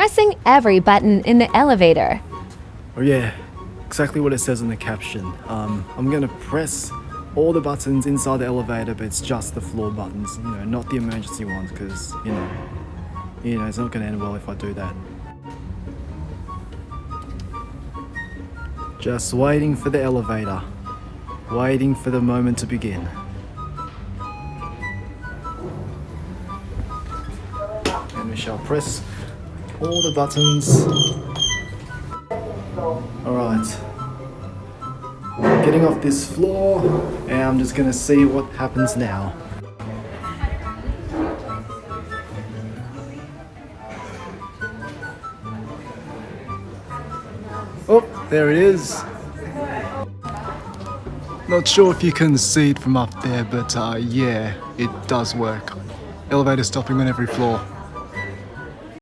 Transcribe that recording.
pressing every button in the elevator. Oh yeah, exactly what it says in the caption. I'm gonna press all the buttons inside the elevator, but it's just the floor buttons, not the emergency ones, because, it's not gonna end well if I do that. Just waiting for the elevator. Waiting for the moment to begin. And we shall press all the buttons. Alright. Getting off this floor, and I'm just gonna see what happens now. Oh, there it is. Not sure if you can see it from up there, but yeah, it does work. Elevator stopping on every floor.